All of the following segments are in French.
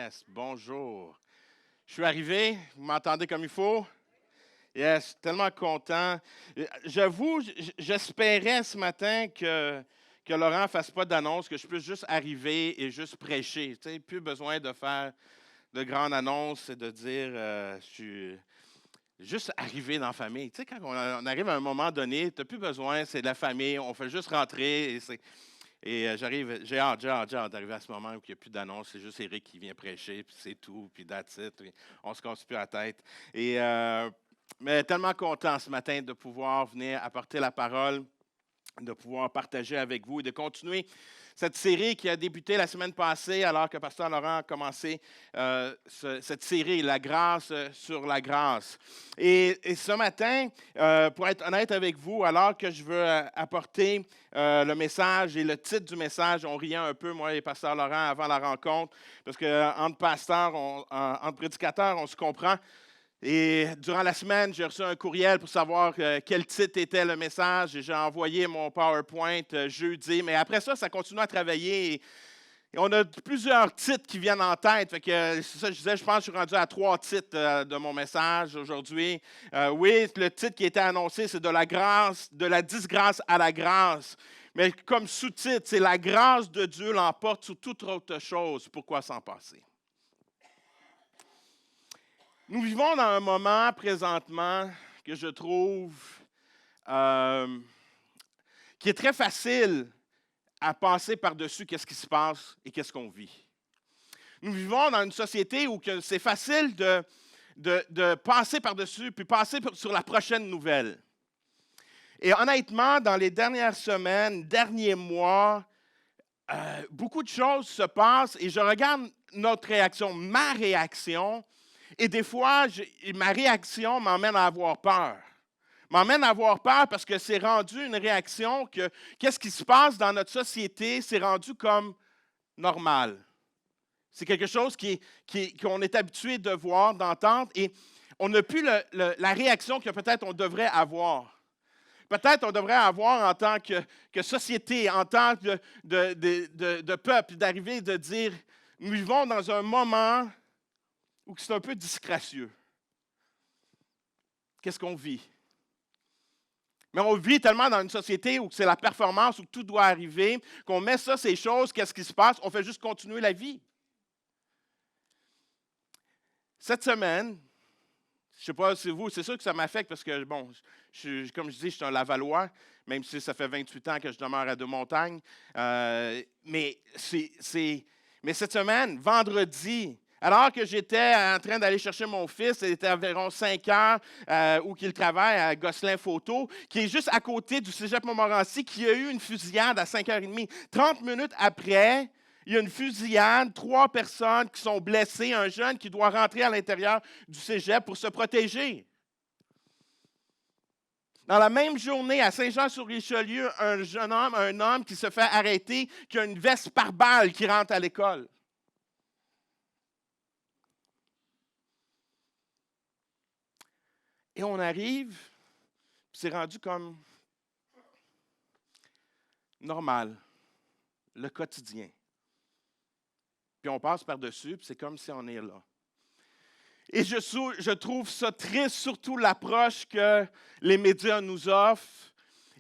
Yes, bonjour. Je suis arrivé, vous m'entendez comme il faut? Yes, tellement content. J'avoue, j'espérais ce matin que Laurent ne fasse pas d'annonce, que je puisse juste arriver et juste prêcher. Tu sais, plus besoin de faire de grandes annonces et de dire je suis juste arrivé dans la famille. Tu sais, quand on arrive à un moment donné, tu n'as plus besoin, c'est de la famille, on fait juste rentrer j'arrive, j'ai hâte d'arriver à ce moment où il n'y a plus d'annonce, c'est juste Eric qui vient prêcher, puis c'est tout, puis that's it, puis on se casse plus la tête. Mais tellement content ce matin de pouvoir venir apporter la parole, de pouvoir partager avec vous et de continuer cette série qui a débuté la semaine passée alors que Pasteur Laurent a commencé cette série, La grâce sur la grâce. Et ce matin, pour être honnête avec vous, alors que je veux apporter le message et le titre du message, on riait un peu, moi et Pasteur Laurent, avant la rencontre, parce qu'entre pasteurs, entre prédicateurs, on se comprend. Et durant la semaine, j'ai reçu un courriel pour savoir quel titre était le message et j'ai envoyé mon PowerPoint jeudi. Mais après ça, ça continue à travailler et on a plusieurs titres qui viennent en tête. Fait que, c'est ça, je disais, je pense que je suis rendu à 3 titres de mon message aujourd'hui. Oui, le titre qui était annoncé, c'est de la grâce, de la disgrâce à la grâce. Mais comme sous-titre, c'est la grâce de Dieu l'emporte sur toute autre chose. Pourquoi s'en passer? Nous vivons dans un moment présentement que je trouve euh, qui est très facile à passer par-dessus qu'est-ce qui se passe et qu'est-ce qu'on vit. Nous vivons dans une société où c'est facile de passer par-dessus puis passer sur la prochaine nouvelle. Et honnêtement, dans les dernières semaines, derniers mois, beaucoup de choses se passent et je regarde notre réaction, ma réaction. Et des fois, ma réaction m'emmène à avoir peur. M'emmène à avoir peur parce que c'est rendu une réaction que qu'est-ce qui se passe dans notre société, c'est rendu comme normal. C'est quelque chose qu'on est habitué de voir, d'entendre, et on n'a plus la réaction que peut-être on devrait avoir. Peut-être on devrait avoir en tant que société, en tant que de peuple, d'arriver de dire, nous vivons dans un moment ou que c'est un peu disgracieux. Qu'est-ce qu'on vit? Mais on vit tellement dans une société où c'est la performance, où tout doit arriver, qu'on met ça, ces choses, qu'est-ce qui se passe? On fait juste continuer la vie. Cette semaine, je ne sais pas si vous, c'est sûr que ça m'affecte parce que, bon, comme je dis, je suis un Lavallois, même si ça fait 28 ans que je demeure à Deux-Montagnes. Mais cette semaine, vendredi, alors que j'étais en train d'aller chercher mon fils, il était environ 5 heures où il travaille à Gosselin Photo, qui est juste à côté du cégep Montmorency, qui a eu une fusillade à 5h30. 30 minutes après, il y a une fusillade, 3 personnes qui sont blessées, un jeune qui doit rentrer à l'intérieur du cégep pour se protéger. Dans la même journée, à Saint-Jean-sur-Richelieu, un homme qui se fait arrêter, qui a une veste pare-balles qui rentre à l'école. Et on arrive, c'est rendu comme normal, le quotidien. Puis on passe par-dessus, puis c'est comme si on est là. Et je trouve ça triste, surtout l'approche que les médias nous offrent.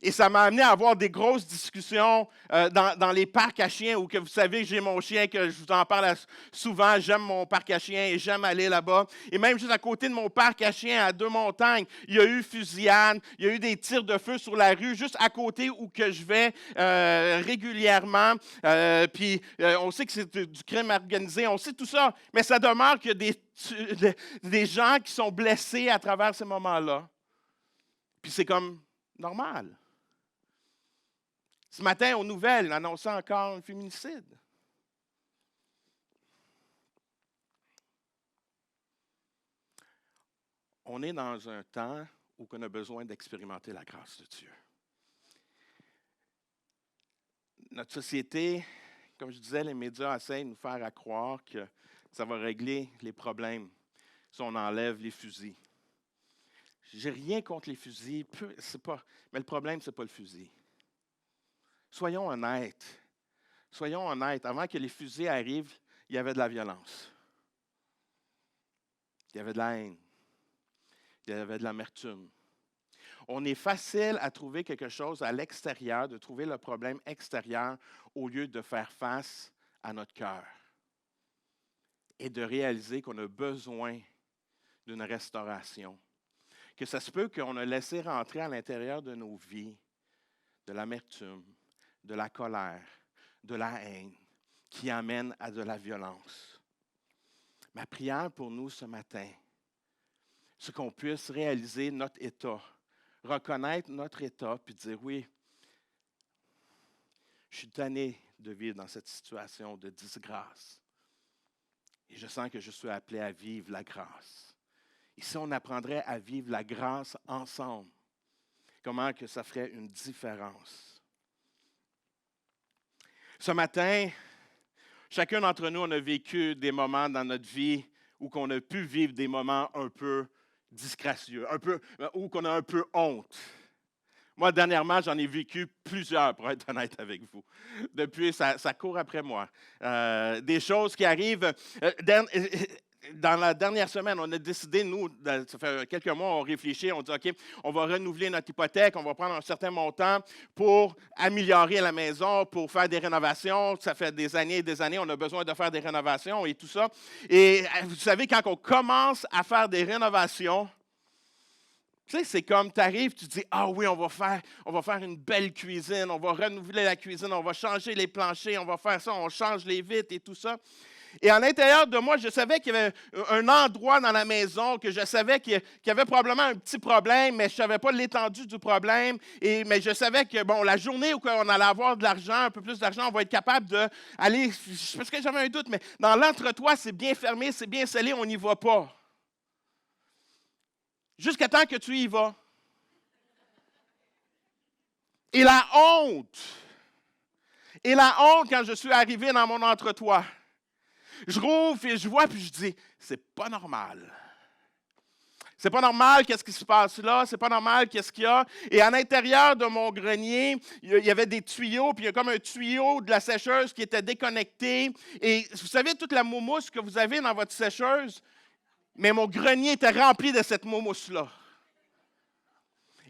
Et ça m'a amené à avoir des grosses discussions dans les parcs à chiens où que vous savez que j'ai mon chien, que je vous en parle souvent. J'aime mon parc à chiens et j'aime aller là-bas. Et même juste à côté de mon parc à chiens à Deux-Montagnes, il y a eu fusillade, il y a eu des tirs de feu sur la rue, juste à côté où que je vais régulièrement. Puis on sait que c'est du crime organisé, on sait tout ça. Mais ça demeure qu'il y a des gens qui sont blessés à travers ces moments-là. Puis c'est comme normal. Ce matin, aux nouvelles, il annonçait encore un féminicide. On est dans un temps où on a besoin d'expérimenter la grâce de Dieu. Notre société, comme je disais, les médias essaient de nous faire croire que ça va régler les problèmes si on enlève les fusils. J'ai rien contre les fusils, mais le problème, ce n'est pas le fusil. Soyons honnêtes. Soyons honnêtes. Avant que les fusils arrivent, il y avait de la violence. Il y avait de la haine. Il y avait de l'amertume. On est facile à trouver quelque chose à l'extérieur, de trouver le problème extérieur au lieu de faire face à notre cœur et de réaliser qu'on a besoin d'une restauration. Que ça se peut qu'on a laissé rentrer à l'intérieur de nos vies de l'amertume, de la colère, de la haine qui amène à de la violence. Ma prière pour nous ce matin, c'est qu'on puisse réaliser notre état, reconnaître notre état, puis dire oui, je suis tanné de vivre dans cette situation de disgrâce. Et je sens que je suis appelé à vivre la grâce. Et si on apprendrait à vivre la grâce ensemble, comment que ça ferait une différence? Ce matin, chacun d'entre nous, on a vécu des moments dans notre vie où on a pu vivre des moments un peu disgracieux, où on a un peu honte. Moi, dernièrement, j'en ai vécu plusieurs, pour être honnête avec vous. Depuis, ça court après moi. Des choses qui arrivent. Dans la dernière semaine, on a décidé, nous, ça fait quelques mois, on réfléchit, on dit, OK, on va renouveler notre hypothèque, on va prendre un certain montant pour améliorer la maison, pour faire des rénovations. Ça fait des années, on a besoin de faire des rénovations et tout ça. Et vous savez, quand on commence à faire des rénovations, tu sais, c'est comme tu arrives, tu dis, ah oui, on va faire une belle cuisine, on va renouveler la cuisine, on va changer les planchers, on va faire ça, on change les vitres et tout ça. Et à l'intérieur de moi, je savais qu'il y avait un endroit dans la maison que je savais qu'il y avait probablement un petit problème, mais je ne savais pas l'étendue du problème. Mais je savais que, bon, la journée où on allait avoir de l'argent, un peu plus d'argent, on va être capable d'aller, parce que j'avais un doute, mais dans l'entretoit, c'est bien fermé, c'est bien scellé, on n'y va pas. Jusqu'à temps que tu y vas. Et la honte quand je suis arrivé dans mon entretoit. Je rouvre et je vois, puis je dis, c'est pas normal. C'est pas normal, qu'est-ce qui se passe là? C'est pas normal, qu'est-ce qu'il y a? Et à l'intérieur de mon grenier, il y avait des tuyaux, puis il y a comme un tuyau de la sécheuse qui était déconnecté. Et vous savez, toute la moumousse que vous avez dans votre sécheuse, mais mon grenier était rempli de cette moumousse-là.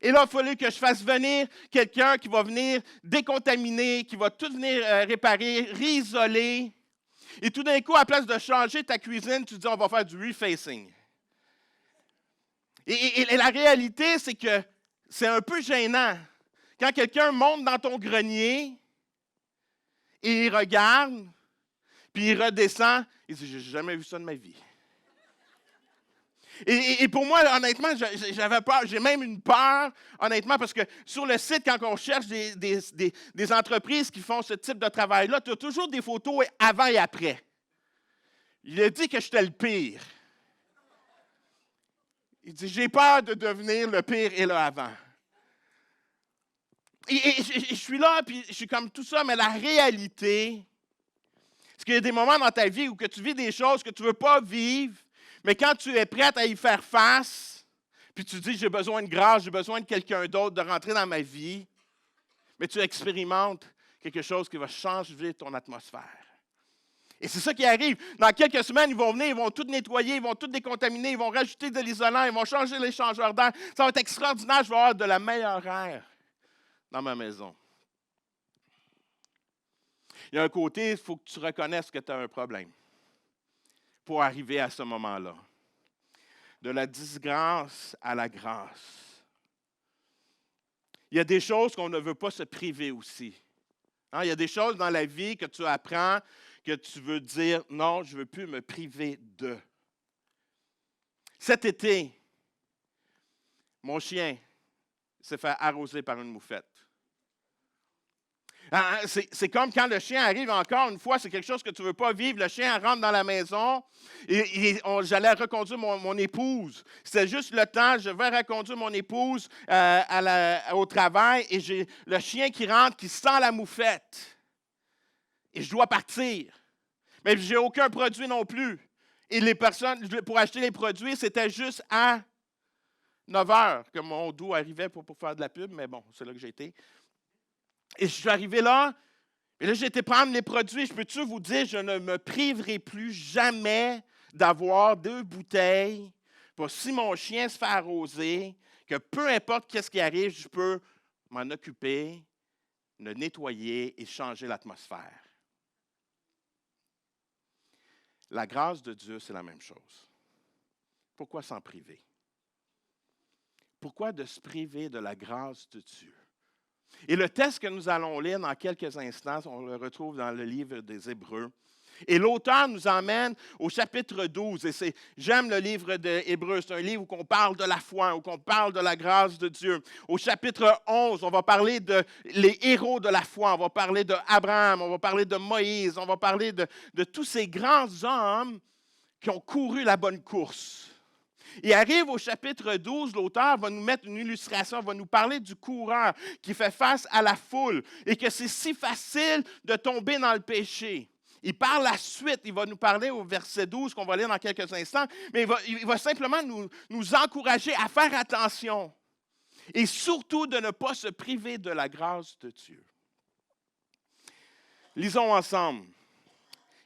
Et là, il a fallu que je fasse venir quelqu'un qui va venir décontaminer, qui va tout venir réparer, réisoler. Et tout d'un coup, à la place de changer ta cuisine, tu dis, on va faire du refacing. Et la réalité, c'est que c'est un peu gênant. Quand quelqu'un monte dans ton grenier et il regarde, puis il redescend, il dit, j'ai jamais vu ça de ma vie. Et pour moi, honnêtement, j'avais peur. J'ai même une peur, honnêtement, parce que sur le site, quand on cherche des entreprises qui font ce type de travail-là, tu as toujours des photos avant et après. Il a dit que j'étais le pire. Il dit, j'ai peur de devenir le pire et le avant. Et je suis là, puis je suis comme tout ça, mais la réalité, c'est qu'il y a des moments dans ta vie où que tu vis des choses que tu ne veux pas vivre, mais quand tu es prête à y faire face, puis tu dis, j'ai besoin de grâce, j'ai besoin de quelqu'un d'autre, de rentrer dans ma vie, mais tu expérimentes quelque chose qui va changer ton atmosphère. Et c'est ça qui arrive. Dans quelques semaines, ils vont venir, ils vont tout nettoyer, ils vont tout décontaminer, ils vont rajouter de l'isolant, ils vont changer les changeurs d'air. Ça va être extraordinaire, je vais avoir de la meilleure air dans ma maison. Il y a un côté, il faut que tu reconnaisses que tu as un problème pour arriver à ce moment-là. De la disgrâce à la grâce. Il y a des choses qu'on ne veut pas se priver aussi. Il y a des choses dans la vie que tu apprends, que tu veux dire, non, je ne veux plus me priver de. Cet été, mon chien s'est fait arroser par une moufette. C'est comme quand le chien arrive encore une fois, c'est quelque chose que tu ne veux pas vivre. Le chien rentre dans la maison et j'allais reconduire mon épouse. C'était juste le temps, je vais reconduire mon épouse au travail et j'ai le chien qui rentre, qui sent la moufette. Et je dois partir. Mais je n'ai aucun produit non plus. Et les personnes, pour acheter les produits, c'était juste à 9 heures que mon dos arrivait pour faire de la pub, mais bon, c'est là que j'ai été. Et je suis arrivé là, et là, j'ai été prendre les produits. Je peux-tu vous dire, je ne me priverai plus jamais d'avoir 2 bouteilles pour si mon chien se fait arroser, que peu importe qu'est-ce qui arrive, je peux m'en occuper, le nettoyer et changer l'atmosphère. La grâce de Dieu, c'est la même chose. Pourquoi s'en priver? Pourquoi de se priver de la grâce de Dieu? Et le texte que nous allons lire dans quelques instants, on le retrouve dans le livre des Hébreux. Et l'auteur nous emmène au chapitre 12. Et j'aime le livre des Hébreux. C'est un livre où on parle de la foi, où on parle de la grâce de Dieu. Au chapitre 11, on va parler les héros de la foi. On va parler d'Abraham, on va parler de Moïse, on va parler de tous ces grands hommes qui ont couru la bonne course. Il arrive au chapitre 12, l'auteur va nous mettre une illustration, va nous parler du coureur qui fait face à la foule et que c'est si facile de tomber dans le péché. Il par la suite, il va nous parler au verset 12 qu'on va lire dans quelques instants, mais il va simplement nous encourager à faire attention et surtout de ne pas se priver de la grâce de Dieu. Lisons ensemble.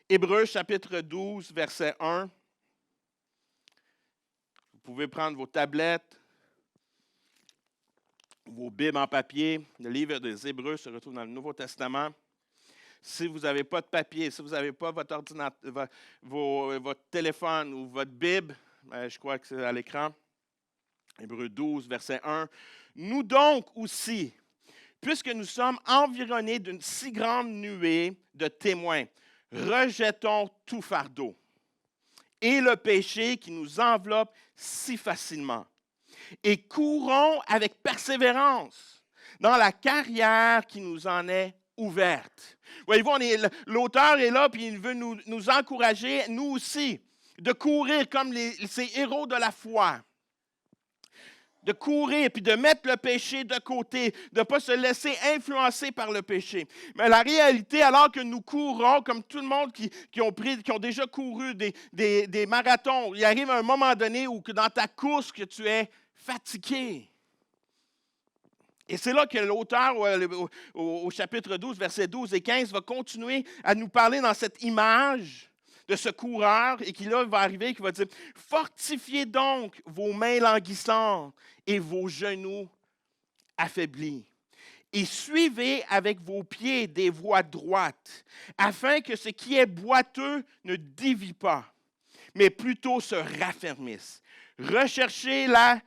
Hébreux chapitre 12, verset 1. Vous pouvez prendre vos tablettes, vos bibles en papier. Le livre des Hébreux se retrouve dans le Nouveau Testament. Si vous n'avez pas de papier, si vous n'avez pas votre ordinateur, votre téléphone ou votre Bible, je crois que c'est à l'écran, Hébreux 12, verset 1. Nous donc aussi, puisque nous sommes environnés d'une si grande nuée de témoins, rejetons tout fardeau et le péché qui nous enveloppe si facilement. Et courons avec persévérance dans la carrière qui nous en est ouverte. Voyez-vous, l'auteur est là, puis il veut nous encourager, nous aussi, de courir comme ces héros de la foi. De courir, puis de mettre le péché de côté, de ne pas se laisser influencer par le péché. Mais la réalité, alors que nous courons, comme tout le monde qui ont déjà couru des marathons, il arrive un moment donné où dans ta course que tu es fatigué. Et c'est là que l'auteur, au chapitre 12, versets 12 et 15, va continuer à nous parler dans cette image de ce coureur, et qui là va arriver, qui va dire « Fortifiez donc vos mains languissantes et vos genoux affaiblis, et suivez avec vos pieds des voies droites, afin que ce qui est boiteux ne dévie pas, mais plutôt se raffermisse. Recherchez la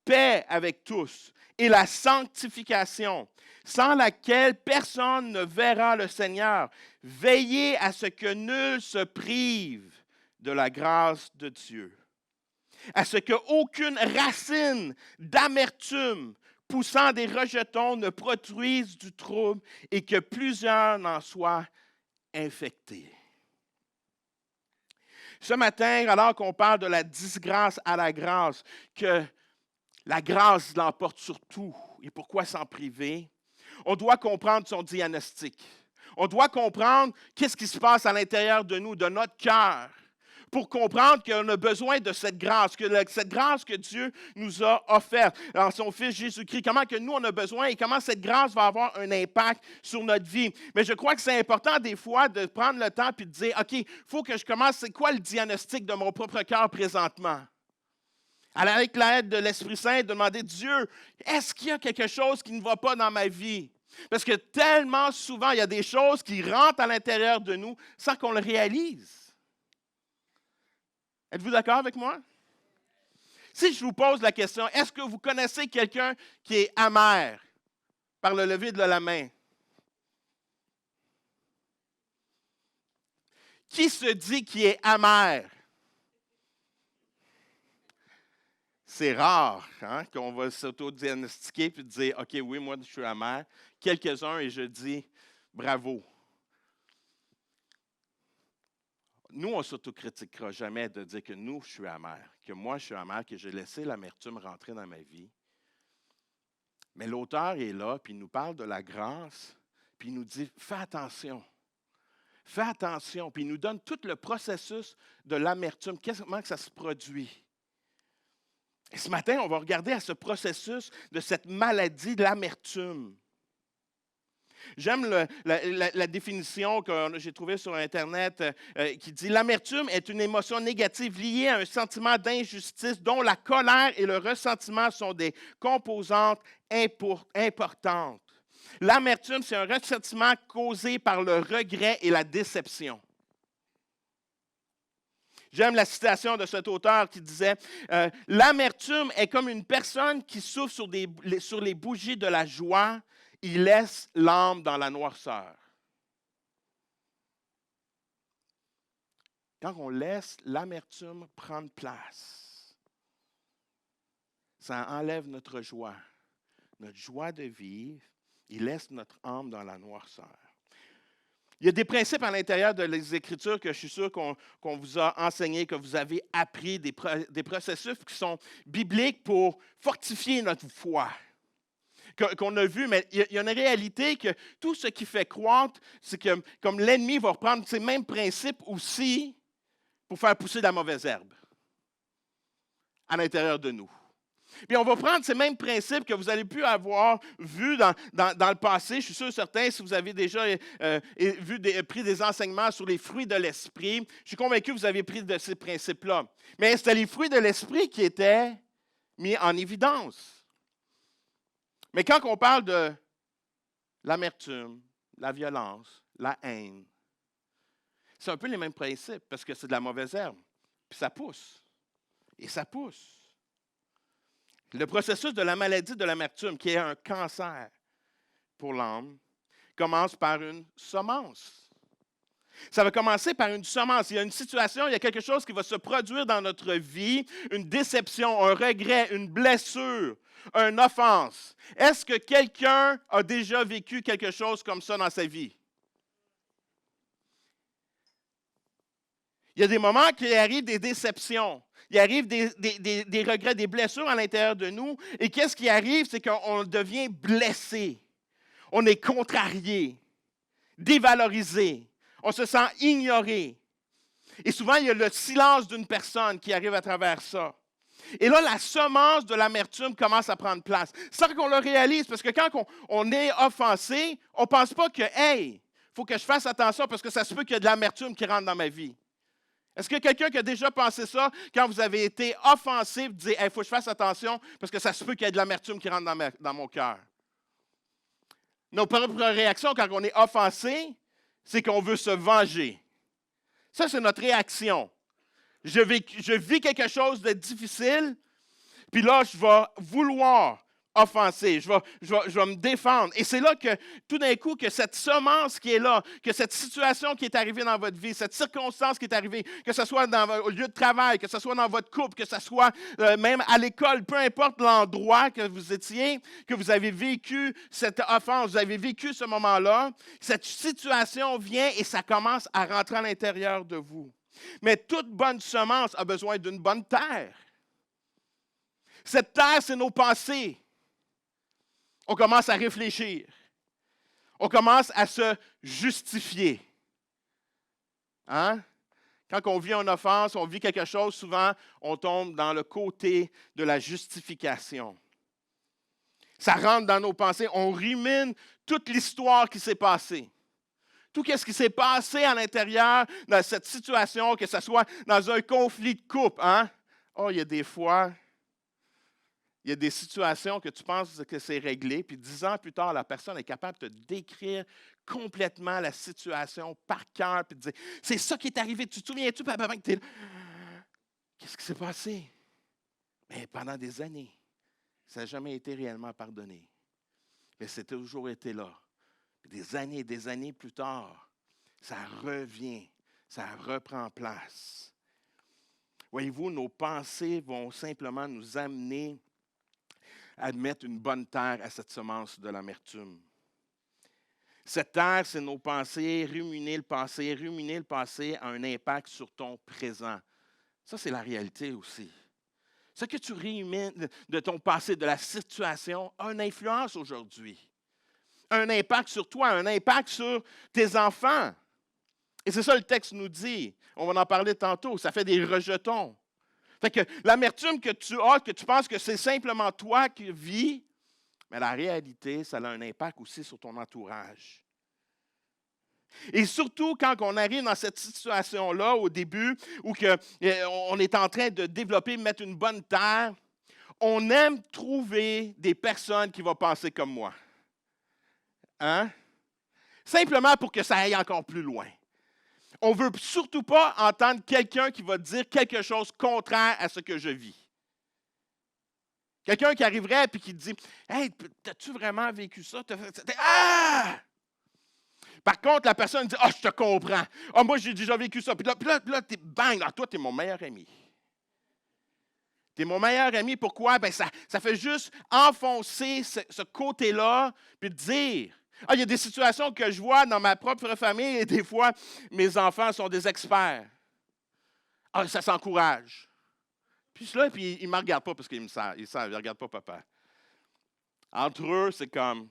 paix avec tous, et la sanctification, sans laquelle personne ne verra le Seigneur. Veillez à ce que nul se prive de la grâce de Dieu, à ce qu'aucune racine d'amertume poussant des rejetons ne produise du trouble et que plusieurs n'en soient infectés. » Ce matin, alors qu'on parle de la disgrâce à la grâce, que la grâce l'emporte sur tout. Et pourquoi s'en priver? On doit comprendre son diagnostic. On doit comprendre qu'est-ce qui se passe à l'intérieur de nous, de notre cœur, pour comprendre qu'on a besoin de cette grâce que Dieu nous a offerte dans son Fils Jésus-Christ, comment que nous on a besoin et comment cette grâce va avoir un impact sur notre vie. Mais je crois que c'est important des fois de prendre le temps et de dire, OK, il faut que je commence, c'est quoi le diagnostic de mon propre cœur présentement? Avec l'aide de l'Esprit Saint, de demander, Dieu, est-ce qu'il y a quelque chose qui ne va pas dans ma vie? Parce que tellement souvent, il y a des choses qui rentrent à l'intérieur de nous sans qu'on le réalise. Êtes-vous d'accord avec moi? Si je vous pose la question, est-ce que vous connaissez quelqu'un qui est amer par le lever de la main? Qui se dit qu'il est amer? C'est rare qu'on va s'auto-diagnostiquer et dire « OK, oui, moi, je suis amer. » Quelques-uns, et je dis « Bravo. » Nous, on ne s'autocritiquera jamais de dire que nous, je suis amer, que moi, je suis amer, que j'ai laissé l'amertume rentrer dans ma vie. Mais l'auteur est là, puis il nous parle de la grâce, puis il nous dit « Fais attention. » Fais attention. Puis il nous donne tout le processus de l'amertume, comment que ça se produit. Et ce matin, on va regarder à ce processus de cette maladie de l'amertume. J'aime la définition que j'ai trouvée sur Internet qui dit « L'amertume est une émotion négative liée à un sentiment d'injustice dont la colère et le ressentiment sont des composantes importantes. L'amertume, c'est un ressentiment causé par le regret et la déception. » J'aime la citation de cet auteur qui disait « L'amertume est comme une personne qui souffle sur les bougies de la joie. Il laisse l'âme dans la noirceur. » Quand on laisse l'amertume prendre place, ça enlève notre joie de vivre. Il laisse notre âme dans la noirceur. Il y a des principes à l'intérieur de les Écritures que je suis sûr qu'on vous a enseigné, que vous avez appris, des processus qui sont bibliques pour fortifier notre foi. Qu'on a vu, mais il y a une réalité que tout ce qui fait croître, c'est que comme l'ennemi va reprendre ces mêmes principes aussi pour faire pousser de la mauvaise herbe à l'intérieur de nous. Puis on va prendre ces mêmes principes que vous avez pu avoir vus dans le passé. Je suis sûr certain, si vous avez déjà pris des enseignements sur les fruits de l'esprit, je suis convaincu que vous avez pris de ces principes-là. Mais c'était les fruits de l'esprit qui étaient mis en évidence. Mais quand on parle de l'amertume, la violence, la haine, c'est un peu les mêmes principes parce que c'est de la mauvaise herbe. Puis ça pousse. Et ça pousse. Le processus de la maladie de l'amertume, qui est un cancer pour l'âme, commence par une semence. Ça va commencer par une semence. Il y a une situation, il y a quelque chose qui va se produire dans notre vie, une déception, un regret, une blessure, une offense. Est-ce que quelqu'un a déjà vécu quelque chose comme ça dans sa vie? Il y a des moments qu'il arrive des déceptions. Il arrive des regrets, des blessures à l'intérieur de nous. Et qu'est-ce qui arrive? C'est qu'on devient blessé. On est contrarié, dévalorisé. On se sent ignoré. Et souvent, il y a le silence d'une personne qui arrive à travers ça. Et là, la semence de l'amertume commence à prendre place. Sans qu'on le réalise, parce que quand on est offensé, on ne pense pas que, hey, il faut que je fasse attention parce que ça se peut qu'il y ait de l'amertume qui rentre dans ma vie. Est-ce qu'il y a quelqu'un qui a déjà pensé ça quand vous avez été offensé, vous dites, hey, il faut que je fasse attention parce que ça se peut qu'il y ait de l'amertume qui rentre dans mon cœur? Nos propres réactions quand on est offensé, c'est qu'on veut se venger. Ça, c'est notre réaction. Je vis quelque chose de difficile, puis là, je vais vouloir offenser, je vais me défendre. Et c'est là que, tout d'un coup, que cette semence qui est là, que cette situation qui est arrivée dans votre vie, cette circonstance qui est arrivée, que ce soit au lieu de travail, que ce soit dans votre couple, que ce soit même à l'école, peu importe l'endroit que vous étiez, que vous avez vécu cette offense, vous avez vécu ce moment-là, cette situation vient et ça commence à rentrer à l'intérieur de vous. Mais toute bonne semence a besoin d'une bonne terre. Cette terre, c'est nos pensées. On commence à réfléchir. On commence à se justifier. Hein? Quand on vit une offense, on vit quelque chose, souvent, on tombe dans le côté de la justification. Ça rentre dans nos pensées. On rumine toute l'histoire qui s'est passée. Tout ce qui s'est passé à l'intérieur de cette situation, que ce soit dans un conflit de couple. Hein? Oh, il y a des fois... Il y a des situations que tu penses que c'est réglé, puis 10 ans plus tard, la personne est capable de te décrire complètement la situation par cœur, puis de dire, c'est ça qui est arrivé, tu te souviens-tu, papa, que tu es là? Qu'est-ce qui s'est passé? Mais pendant des années, ça n'a jamais été réellement pardonné. Mais c'est toujours été là. Des années plus tard, ça revient, ça reprend place. Voyez-vous, nos pensées vont simplement nous amener à mettre une bonne terre à cette semence de l'amertume. Cette terre, c'est nos pensées, ruminer le passé a un impact sur ton présent. Ça, c'est la réalité aussi. Ce que tu rumines de ton passé, de la situation, a une influence aujourd'hui. Un impact sur toi, un impact sur tes enfants. Et c'est ça le texte nous dit. On va en parler tantôt. Ça fait des rejetons. Fait que l'amertume que tu as, que tu penses que c'est simplement toi qui vis, Mais la réalité, ça a un impact aussi sur ton entourage. Et surtout quand on arrive dans cette situation-là au début, où on est en train de développer, mettre une bonne terre, on aime trouver des personnes qui vont penser comme moi. Hein? Simplement pour que ça aille encore plus loin. On ne veut surtout pas entendre quelqu'un qui va dire quelque chose contraire à ce que je vis. Quelqu'un qui arriverait et qui dit « Hey, t'as-tu vraiment vécu ça? » Ah! Par contre, la personne dit « Ah, je te comprends. Ah, moi, j'ai déjà vécu ça. » Puis là bang, toi, tu es mon meilleur ami. Tu es mon meilleur ami. Pourquoi? Ben, ça fait juste enfoncer ce côté-là, puis dire. Ah, il y a des situations que je vois dans ma propre famille et des fois, mes enfants sont des experts. Ah, ça s'encourage. Puis là, ils ne me regardent pas parce qu'ils me savent. Ils ne regardent pas papa. Entre eux, c'est comme,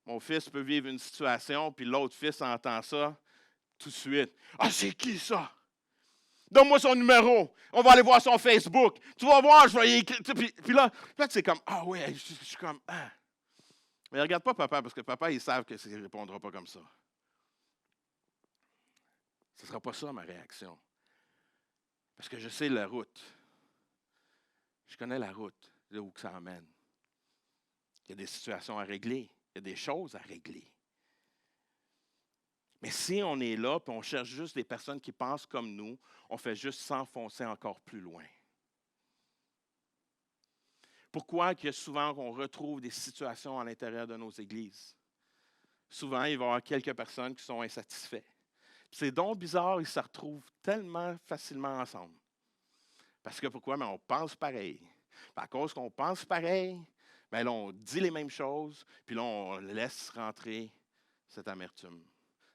mon fils peut vivre une situation, puis l'autre fils entend ça tout de suite. Ah, c'est qui ça? Donne-moi son numéro. On va aller voir son Facebook. Tu vas voir, je vais y écrire. Puis là, c'est comme, ah oui, je suis comme, ah. Mais regarde pas papa, parce que papa, ils savent qu'il ne répondra pas comme ça. Ce ne sera pas ça ma réaction. Parce que je sais la route. Je connais la route, là où ça emmène. Il y a des situations à régler. Il y a des choses à régler. Mais si on est là et on cherche juste des personnes qui pensent comme nous, on fait juste s'enfoncer encore plus loin. Pourquoi qu'il y a souvent qu'on retrouve des situations à l'intérieur de nos églises? Souvent, il va y avoir quelques personnes qui sont insatisfaites. C'est donc bizarre, ils se retrouvent tellement facilement ensemble. Parce que pourquoi? Mais on pense pareil. Puis à cause qu'on pense pareil, bien là, on dit les mêmes choses, puis là, on laisse rentrer cette amertume,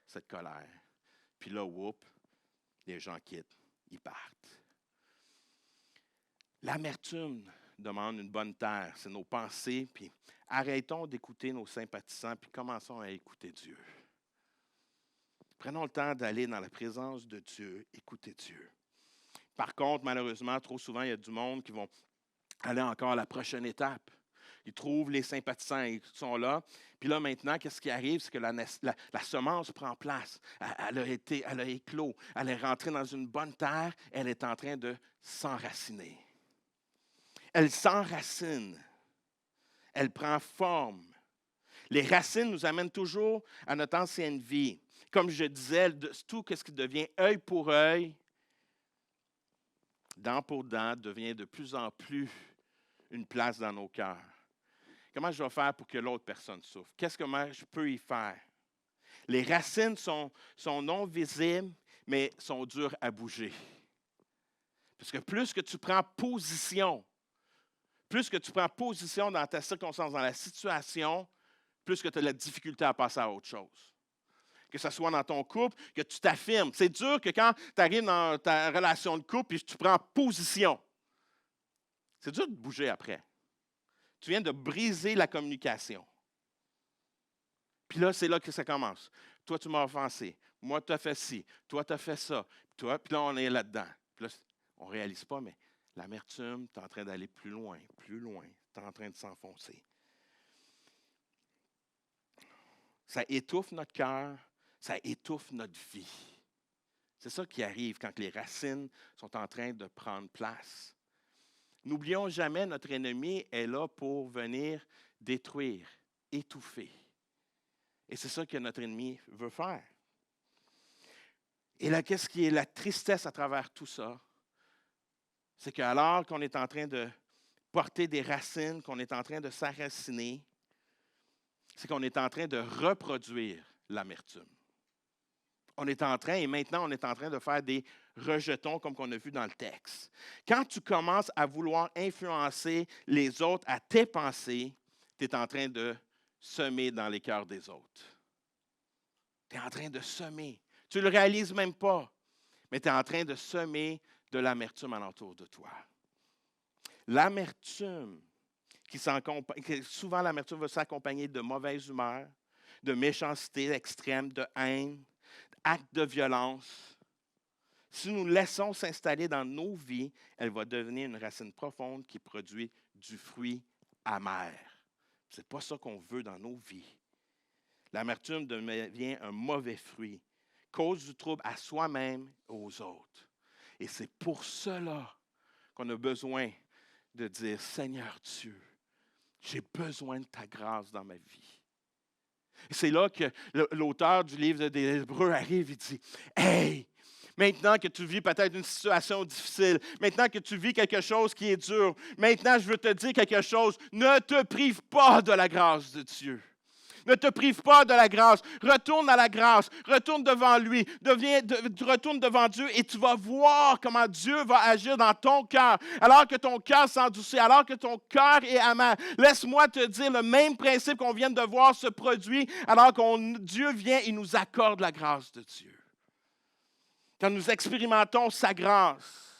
cette colère. Puis là, whoop, les gens quittent, ils partent. L'amertume demande une bonne terre, c'est nos pensées, puis arrêtons d'écouter nos sympathisants, puis commençons à écouter Dieu. Prenons le temps d'aller dans la présence de Dieu, écouter Dieu. Par contre, malheureusement, trop souvent, il y a du monde qui vont aller encore à la prochaine étape. Ils trouvent les sympathisants, ils sont là. Puis là, maintenant, qu'est-ce qui arrive? C'est que la semence prend place. Elle a éclos. Elle est rentrée dans une bonne terre. Elle est en train de s'enraciner. Elle s'enracine. Elle prend forme. Les racines nous amènent toujours à notre ancienne vie. Comme je disais, tout ce qui devient œil pour œil, dent pour dent, devient de plus en plus une place dans nos cœurs. Comment je vais faire pour que l'autre personne souffre? Qu'est-ce que moi, je peux y faire? Les racines sont non visibles, mais sont dures à bouger. Parce que plus que tu prends position dans ta circonstance, dans la situation, plus que tu as la difficulté à passer à autre chose. Que ce soit dans ton couple, que tu t'affirmes. C'est dur que quand tu arrives dans ta relation de couple et tu prends position. C'est dur de bouger après. Tu viens de briser la communication. Puis là, c'est là que ça commence. Toi, tu m'as offensé. Moi, tu as fait ci. Toi, tu as fait ça. Puis là, on est là-dedans. Puis là, on ne réalise pas, mais l'amertume, tu es en train d'aller plus loin. Tu es en train de s'enfoncer. Ça étouffe notre cœur, ça étouffe notre vie. C'est ça qui arrive quand les racines sont en train de prendre place. N'oublions jamais, notre ennemi est là pour venir détruire, étouffer. Et c'est ça que notre ennemi veut faire. Et là, qu'est-ce qui est la tristesse à travers tout ça? C'est qu'alors qu'on est en train de porter des racines, qu'on est en train de s'enraciner, c'est qu'on est en train de reproduire l'amertume. On est en train de faire des rejetons comme qu'on a vu dans le texte. Quand tu commences à vouloir influencer les autres à tes pensées, tu es en train de semer dans les cœurs des autres. Tu es en train de semer. Tu ne le réalises même pas, mais tu es en train de semer de l'amertume alentour de toi. L'amertume, souvent l'amertume va s'accompagner de mauvaise humeur, de méchanceté extrême, de haine, d'actes de violence. Si nous laissons s'installer dans nos vies, elle va devenir une racine profonde qui produit du fruit amer. Ce n'est pas ça qu'on veut dans nos vies. L'amertume devient un mauvais fruit, cause du trouble à soi-même et aux autres. Et c'est pour cela qu'on a besoin de dire, Seigneur Dieu, j'ai besoin de ta grâce dans ma vie. Et c'est là que l'auteur du livre des Hébreux arrive et dit, hey, maintenant que tu vis peut-être une situation difficile, maintenant que tu vis quelque chose qui est dur, maintenant je veux te dire quelque chose, ne te prive pas de la grâce de Dieu. Ne te prive pas de la grâce. Retourne à la grâce. Retourne devant lui. Retourne devant Dieu et tu vas voir comment Dieu va agir dans ton cœur. Alors que ton cœur s'endurcit, alors que ton cœur est amer. Laisse-moi te dire le même principe qu'on vient de voir se produit alors que Dieu vient et nous accorde la grâce de Dieu. Quand nous expérimentons sa grâce.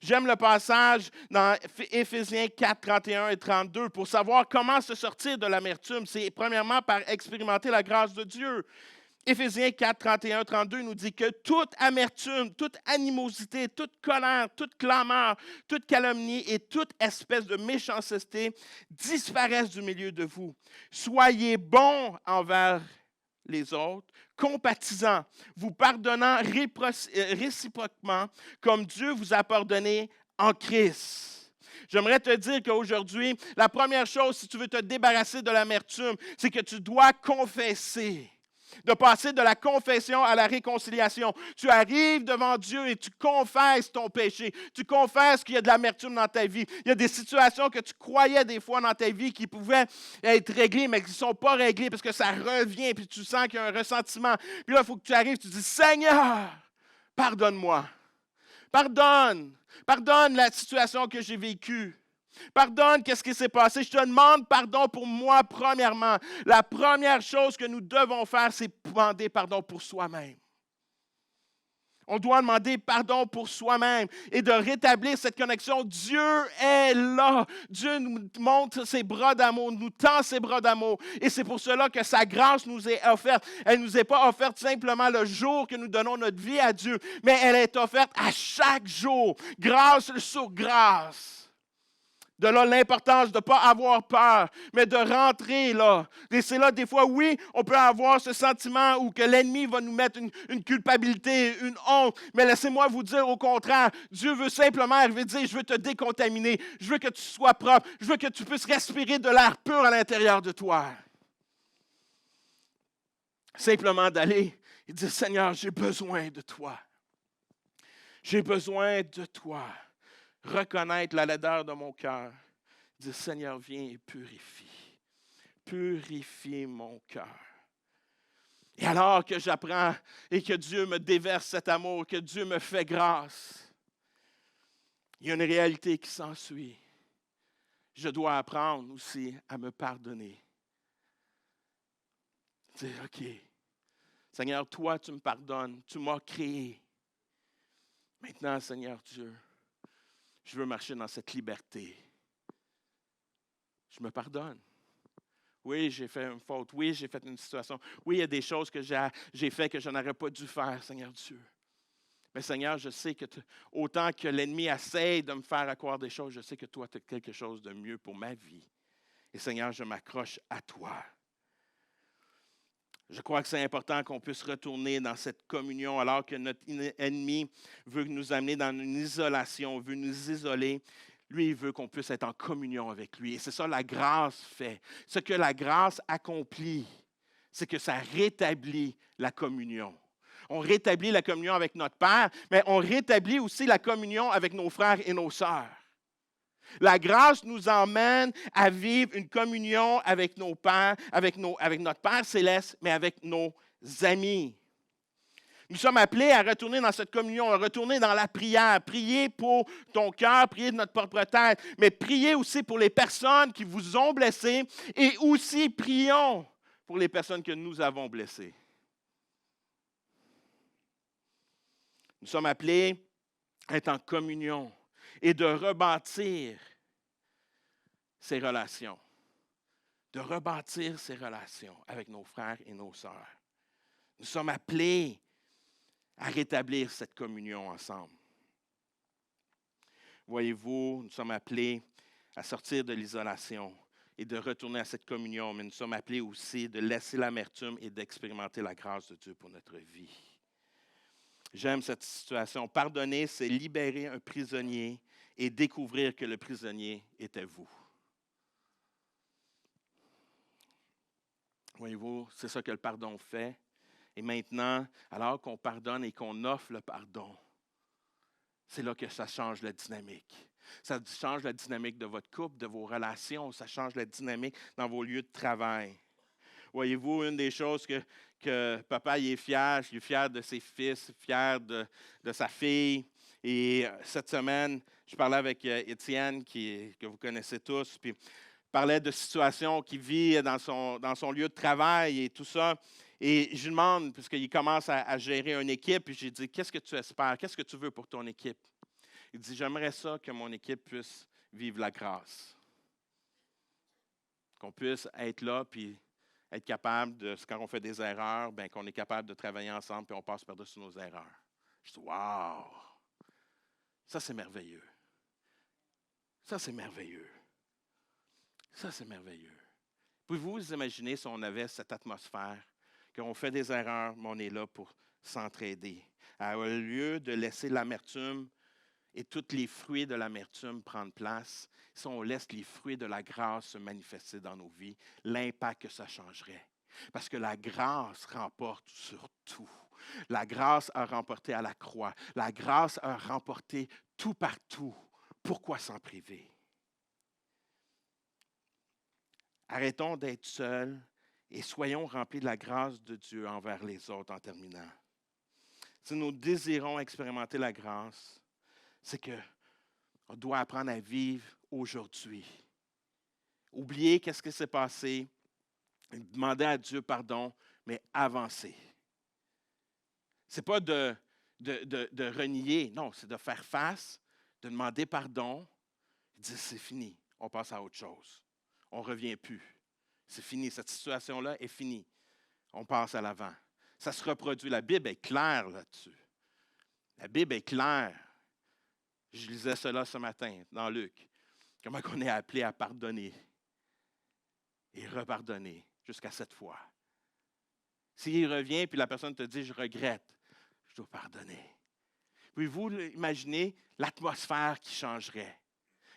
J'aime le passage dans Éphésiens 4, 31 et 32 pour savoir comment se sortir de l'amertume. C'est premièrement par expérimenter la grâce de Dieu. Éphésiens 4, 31, 32 nous dit que toute amertume, toute animosité, toute colère, toute clameur, toute calomnie et toute espèce de méchanceté disparaissent du milieu de vous. Soyez bons envers les autres, compatissants, vous pardonnant réciproquement comme Dieu vous a pardonné en Christ. J'aimerais te dire qu'aujourd'hui, la première chose, si tu veux te débarrasser de l'amertume, c'est que tu dois confesser. De passer de la confession à la réconciliation. Tu arrives devant Dieu et tu confesses ton péché. Tu confesses qu'il y a de l'amertume dans ta vie. Il y a des situations que tu croyais des fois dans ta vie qui pouvaient être réglées, mais qui ne sont pas réglées parce que ça revient, puis tu sens qu'il y a un ressentiment. Puis là, il faut que tu arrives, tu dis, Seigneur, pardonne-moi. Pardonne la situation que j'ai vécue. Pardonne, qu'est-ce qui s'est passé? Je te demande pardon pour moi, premièrement. La première chose que nous devons faire, c'est demander pardon pour soi-même. On doit demander pardon pour soi-même et de rétablir cette connexion. Dieu est là. Dieu nous montre ses bras d'amour, nous tend ses bras d'amour. Et c'est pour cela que sa grâce nous est offerte. Elle ne nous est pas offerte simplement le jour que nous donnons notre vie à Dieu, mais elle est offerte à chaque jour, grâce sur grâce. De là, l'importance de ne pas avoir peur, mais de rentrer là. Et c'est là, des fois, oui, on peut avoir ce sentiment où que l'ennemi va nous mettre une culpabilité, une honte. Mais laissez-moi vous dire au contraire, Dieu veut simplement arriver et dire, je veux te décontaminer, je veux que tu sois propre, je veux que tu puisses respirer de l'air pur à l'intérieur de toi. Simplement d'aller et dire, Seigneur, j'ai besoin de toi. J'ai besoin de toi. Reconnaître la laideur de mon cœur. Dire, Seigneur, viens et purifie. Purifie mon cœur. Et alors que j'apprends et que Dieu me déverse cet amour, que Dieu me fait grâce, il y a une réalité qui s'ensuit. Je dois apprendre aussi à me pardonner. Dire, OK, Seigneur, toi, tu me pardonnes, tu m'as créé. Maintenant, Seigneur Dieu, je veux marcher dans cette liberté. Je me pardonne. Oui, j'ai fait une faute. Oui, j'ai fait une situation. Oui, il y a des choses que j'ai fait que je n'aurais pas dû faire, Seigneur Dieu. Mais Seigneur, je sais que autant que l'ennemi essaie de me faire croire des choses, je sais que toi, tu as quelque chose de mieux pour ma vie. Et Seigneur, je m'accroche à toi. Je crois que c'est important qu'on puisse retourner dans cette communion alors que notre ennemi veut nous amener dans une isolation, veut nous isoler. Lui, il veut qu'on puisse être en communion avec lui. Et c'est ça la grâce fait. Ce que la grâce accomplit, c'est que ça rétablit la communion. On rétablit la communion avec notre Père, mais on rétablit aussi la communion avec nos frères et nos sœurs. La grâce nous emmène à vivre une communion avec nos pères, avec notre Père céleste, mais avec nos amis. Nous sommes appelés à retourner dans cette communion, à retourner dans la prière. Prier pour ton cœur, prier de notre propre tête, mais prier aussi pour les personnes qui vous ont blessés et aussi prions pour les personnes que nous avons blessées. Nous sommes appelés à être en communion et de rebâtir ces relations. De rebâtir ces relations avec nos frères et nos sœurs. Nous sommes appelés à rétablir cette communion ensemble. Voyez-vous, nous sommes appelés à sortir de l'isolation et de retourner à cette communion, mais nous sommes appelés aussi de laisser l'amertume et d'expérimenter la grâce de Dieu pour notre vie. J'aime cette situation. Pardonner, c'est libérer un prisonnier et découvrir que le prisonnier était vous. Voyez-vous, c'est ça que le pardon fait. Et maintenant, alors qu'on pardonne et qu'on offre le pardon, c'est là que ça change la dynamique. Ça change la dynamique de votre couple, de vos relations. Ça change la dynamique dans vos lieux de travail. Voyez-vous, une des choses que papa il est fier de ses fils, fier de sa fille. Et cette semaine, je parlais avec Étienne, que vous connaissez tous, puis parlait de situations qu'il vit dans son lieu de travail et tout ça. Et je lui demande, puisqu'il commence à gérer une équipe, puis j'ai dit, qu'est-ce que tu espères? Qu'est-ce que tu veux pour ton équipe? Il dit, j'aimerais ça que mon équipe puisse vivre la grâce. Qu'on puisse être là, puis être capable de, quand on fait des erreurs, bien, qu'on est capable de travailler ensemble, puis on passe par-dessus nos erreurs. Je dis, wow! Ça, c'est merveilleux. Ça, c'est merveilleux. Ça, c'est merveilleux. Pouvez-vous vous imaginer si on avait cette atmosphère, qu'on fait des erreurs, mais on est là pour s'entraider. Au lieu de laisser l'amertume et tous les fruits de l'amertume prendre place, si on laisse les fruits de la grâce se manifester dans nos vies, l'impact que ça changerait. Parce que la grâce remporte sur tout. La grâce a remporté à la croix. La grâce a remporté tout partout. Pourquoi s'en priver? Arrêtons d'être seuls et soyons remplis de la grâce de Dieu envers les autres en terminant. Si nous désirons expérimenter la grâce, c'est qu'on doit apprendre à vivre aujourd'hui. Oublier qu'est-ce qui s'est passé, demander à Dieu pardon, mais avancer. Ce n'est pas de renier, non, c'est de faire face, de demander pardon, de dire c'est fini, on passe à autre chose. On ne revient plus. C'est fini, cette situation-là est finie. On passe à l'avant. Ça se reproduit. La Bible est claire là-dessus. La Bible est claire. Je lisais cela ce matin dans Luc. Comment on est appelé à pardonner et repardonner jusqu'à 7 fois. S'il revient et la personne te dit « je regrette », je dois pardonner. Pouvez-vous imaginer l'atmosphère qui changerait?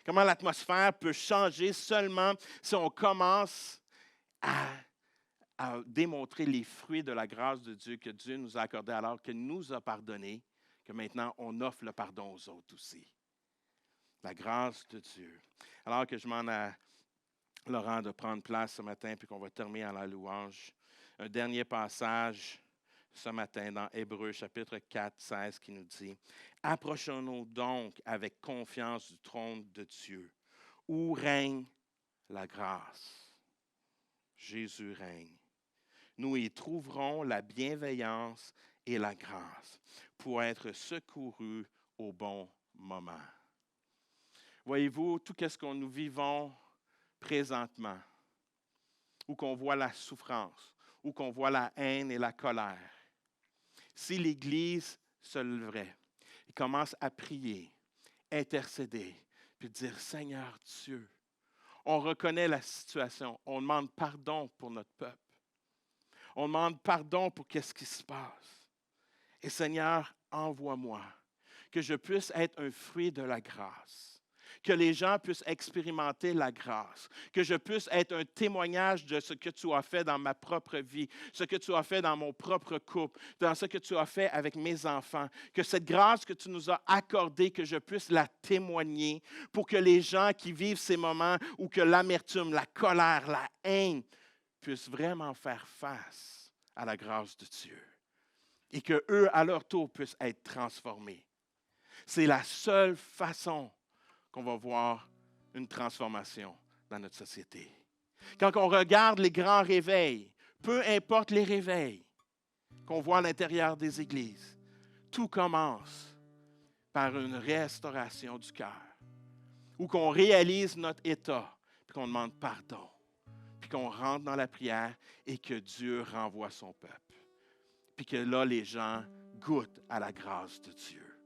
Comment l'atmosphère peut changer seulement si on commence à démontrer les fruits de la grâce de Dieu que Dieu nous a accordé alors qu'il nous a pardonné, que maintenant on offre le pardon aux autres aussi. La grâce de Dieu. Alors que je demande à Laurent de prendre place ce matin puis qu'on va terminer à la louange. Un dernier passage ce matin dans Hébreux chapitre 4, 16 qui nous dit « Approchons-nous donc avec confiance du trône de Dieu, où règne la grâce. » Jésus règne. Nous y trouverons la bienveillance et la grâce pour être secourus au bon moment. Voyez-vous, tout ce que nous vivons présentement, où qu'on voit la souffrance, où qu'on voit la haine et la colère, si l'Église se leverait et commence à prier, intercéder, puis dire « Seigneur Dieu », on reconnaît la situation, on demande pardon pour notre peuple. On demande pardon pour qu'est-ce qui se passe. Et Seigneur, envoie-moi, que je puisse être un fruit de la grâce. Que les gens puissent expérimenter la grâce, que je puisse être un témoignage de ce que tu as fait dans ma propre vie, ce que tu as fait dans mon propre couple, dans ce que tu as fait avec mes enfants, que cette grâce que tu nous as accordée, que je puisse la témoigner pour que les gens qui vivent ces moments où que l'amertume, la colère, la haine puissent vraiment faire face à la grâce de Dieu et qu'eux, à leur tour, puissent être transformés. C'est la seule façon qu'on va voir une transformation dans notre société. Quand on regarde les grands réveils, peu importe les réveils qu'on voit à l'intérieur des églises, tout commence par une restauration du cœur, où qu'on réalise notre état, puis qu'on demande pardon, puis qu'on rentre dans la prière et que Dieu renvoie son peuple. Puis que là, les gens goûtent à la grâce de Dieu,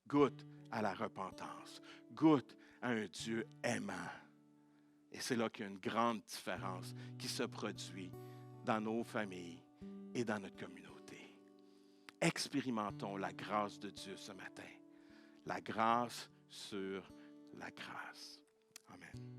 goûtent à la repentance, goûtent à un Dieu aimant. Et c'est là qu'il y a une grande différence qui se produit dans nos familles et dans notre communauté. Expérimentons la grâce de Dieu ce matin. La grâce sur la grâce. Amen.